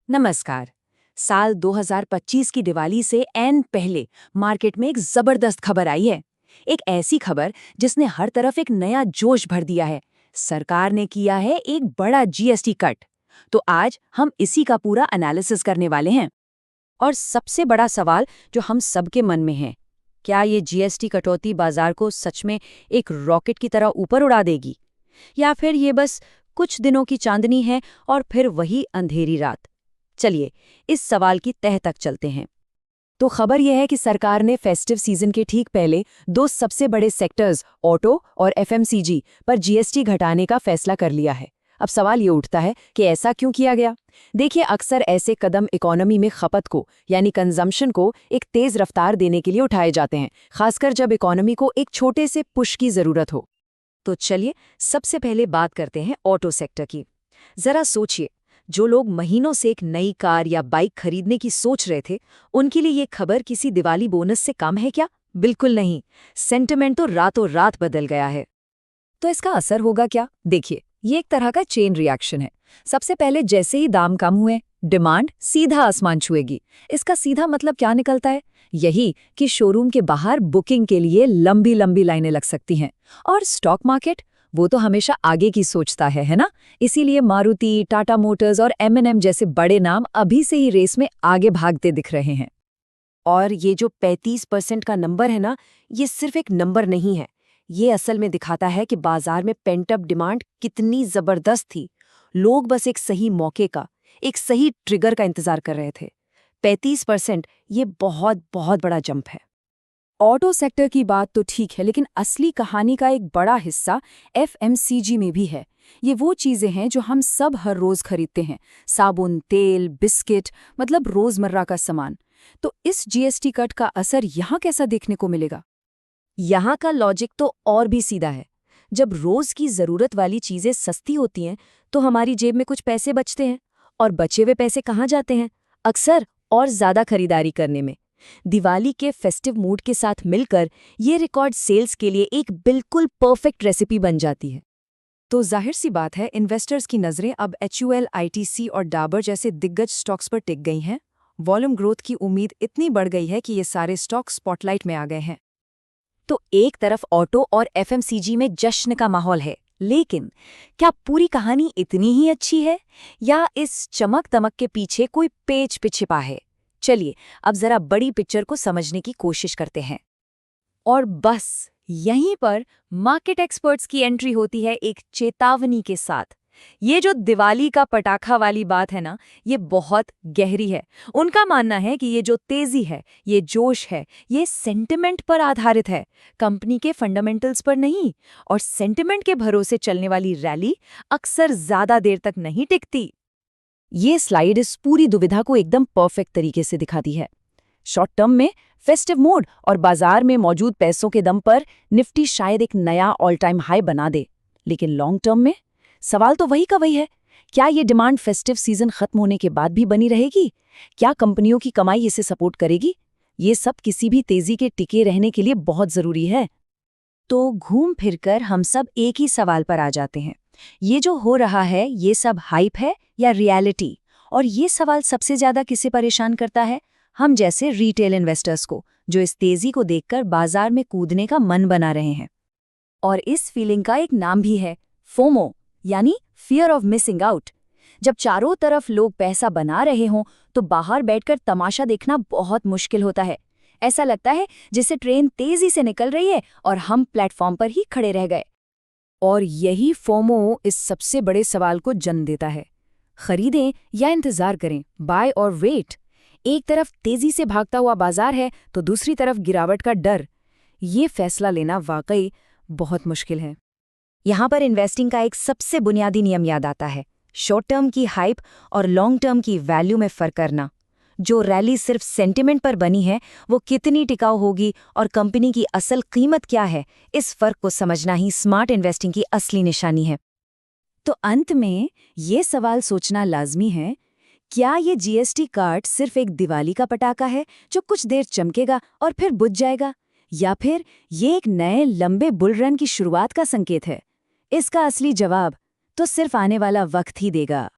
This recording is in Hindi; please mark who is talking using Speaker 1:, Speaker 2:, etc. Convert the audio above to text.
Speaker 1: नमस्कार। साल 2025 की दिवाली से ऐन पहले मार्केट में एक जबरदस्त खबर आई है। एक ऐसी खबर जिसने हर तरफ एक नया जोश भर दिया है। सरकार ने किया है एक बड़ा जीएसटी कट। तो आज हम इसी का पूरा एनालिसिस करने वाले हैं। और सबसे बड़ा सवाल जो हम सबके मन में है, क्या ये जीएसटी कटौती बाजार को सच में एक रॉकेट की तरह ऊपर उड़ा देगी, या फिर ये बस कुछ दिनों की चांदनी है और फिर वही अंधेरी रात। चलिए इस सवाल की तह तक चलते हैं। तो खबर यह है कि सरकार ने फेस्टिव सीजन के ठीक पहले दो सबसे बड़े सेक्टर्स ऑटो और एफएमसीजी पर जीएसटी घटाने का फैसला कर लिया है। अब सवाल ये उठता है कि ऐसा क्यों किया गया। देखिए, अक्सर ऐसे कदम इकोनॉमी में खपत को यानी कंजम्पशन को एक तेज रफ्तार देने के लिए उठाए जाते हैं, खासकर जब इकोनॉमी को एक छोटे से पुश की जरूरत हो। तो चलिए सबसे पहले बात करते हैं ऑटो सेक्टर की। जरा सोचिए, जो लोग महीनों से एक नई कार या बाइक खरीदने की सोच रहे थे, उनके लिए ये खबर किसी दिवाली बोनस से कम है क्या? बिल्कुल नहीं। सेंटिमेंट तो रातों रात बदल गया है। तो इसका असर होगा क्या? देखिए, ये एक तरह का चेन रिएक्शन है। सबसे पहले जैसे ही दाम कम हुए, डिमांड सीधा आसमान छुएगी। इसका सीधा मतलब क्या निकलता है? यही कि शोरूम के बाहर बुकिंग के लिए लंबी लंबी लाइनें लग सकती हैं। और स्टॉक मार्केट, वो तो हमेशा आगे की सोचता है ना? इसीलिए मारुति, टाटा मोटर्स और M&M जैसे बड़े नाम अभी से ही रेस में आगे भागते दिख रहे हैं। और ये जो 35% का नंबर है ना, ये सिर्फ एक नंबर नहीं है। ये असल में दिखाता है कि बाजार में पेंट अप डिमांड कितनी जबरदस्त थी। लोग बस एक सही मौके का, एक सही ट्रिगर का इंतजार कर रहे थे। 35% ये बहुत बहुत बड़ा जंप है। ऑटो सेक्टर की बात तो ठीक है, लेकिन असली कहानी का एक बड़ा हिस्सा एफएमसीजी में भी है। ये वो चीजें हैं जो हम सब हर रोज खरीदते हैं, साबुन, तेल, बिस्किट, मतलब रोजमर्रा का सामान। तो इस जीएसटी कट का असर यहाँ कैसा देखने को मिलेगा? यहाँ का लॉजिक तो और भी सीधा है। जब रोज की जरूरत वाली चीजें सस्ती होती हैं, तो हमारी जेब में कुछ पैसे बचते हैं, और बचे हुए पैसे कहाँ जाते हैं? अक्सर और ज्यादा खरीदारी करने में। दिवाली के फेस्टिव मूड के साथ मिलकर ये रिकॉर्ड सेल्स के लिए एक बिल्कुल परफेक्ट रेसिपी बन जाती है। तो जाहिर सी बात है, इन्वेस्टर्स की नज़रें अब HUL, ITC और डाबर जैसे दिग्गज स्टॉक्स पर टिक गई हैं। वॉल्यूम ग्रोथ की उम्मीद इतनी बढ़ गई है कि ये सारे स्टॉक स्पॉटलाइट में आ गए हैं। तो एक तरफ ऑटो और एफएमसीजी में जश्न का माहौल है, लेकिन क्या पूरी कहानी इतनी ही अच्छी है, या इस चमक दमक के पीछे कोई पेच छिपा है? चलिए अब जरा बड़ी पिक्चर को समझने की कोशिश करते हैं। और बस यहीं पर मार्केट एक्सपर्ट्स की एंट्री होती है एक चेतावनी के साथ। ये जो दिवाली का पटाखा वाली बात है ना, ये बहुत गहरी है। उनका मानना है कि ये जो तेजी है, ये जोश है, ये सेंटिमेंट पर आधारित है, कंपनी के फंडामेंटल्स पर नहीं। और सेंटिमेंट के भरोसे चलने वाली रैली अक्सर ज्यादा देर तक नहीं टिकती। ये स्लाइड इस पूरी दुविधा को एकदम परफेक्ट तरीके से दिखाती है। शॉर्ट टर्म में फेस्टिव मोड और बाजार में मौजूद पैसों के दम पर निफ्टी शायद एक नया ऑल टाइम हाई बना दे, लेकिन लॉन्ग टर्म में सवाल तो वही का वही है। क्या ये डिमांड फेस्टिव सीजन खत्म होने के बाद भी बनी रहेगी? क्या कंपनियों की कमाई इसे सपोर्ट करेगी? ये सब किसी भी तेजी के टिके रहने के लिए बहुत जरूरी है। तो घूम फिरकर हम सब एक ही सवाल पर आ जाते हैं, ये जो हो रहा है ये सब हाइप है या रियलिटी? और ये सवाल सबसे ज्यादा किसे परेशान करता है? हम जैसे रिटेल इन्वेस्टर्स को, जो इस तेजी को देखकर बाजार में कूदने का मन बना रहे हैं। और इस फीलिंग का एक नाम भी है, फोमो, यानी फियर ऑफ मिसिंग आउट। जब चारों तरफ लोग पैसा बना रहे हों, तो बाहर बैठकर तमाशा देखना बहुत मुश्किल होता है। ऐसा लगता है जैसे ट्रेन तेजी से निकल रही है और हम प्लेटफॉर्म पर ही खड़े रह गए। और यही फोमो इस सबसे बड़े सवाल को जन्म देता है, खरीदें या इंतजार करें, बाय और वेट। एक तरफ तेजी से भागता हुआ बाजार है, तो दूसरी तरफ गिरावट का डर। ये फैसला लेना वाकई बहुत मुश्किल है। यहाँ पर इन्वेस्टिंग का एक सबसे बुनियादी नियम याद आता है, शॉर्ट टर्म की हाइप और लॉन्ग टर्म की वैल्यू में फर्क करना। जो रैली सिर्फ सेंटिमेंट पर बनी है, वो कितनी टिकाऊ होगी और कंपनी की असल कीमत क्या है, इस फर्क को समझना ही स्मार्ट इन्वेस्टिंग की असली निशानी है। तो अंत में ये सवाल सोचना लाजमी है, क्या ये जीएसटी कट सिर्फ एक दिवाली का पटाखा है जो कुछ देर चमकेगा और फिर बुझ जाएगा, या फिर ये एक नए लंबे बुल रन की शुरुआत का संकेत है? इसका असली जवाब तो सिर्फ आने वाला वक्त ही देगा।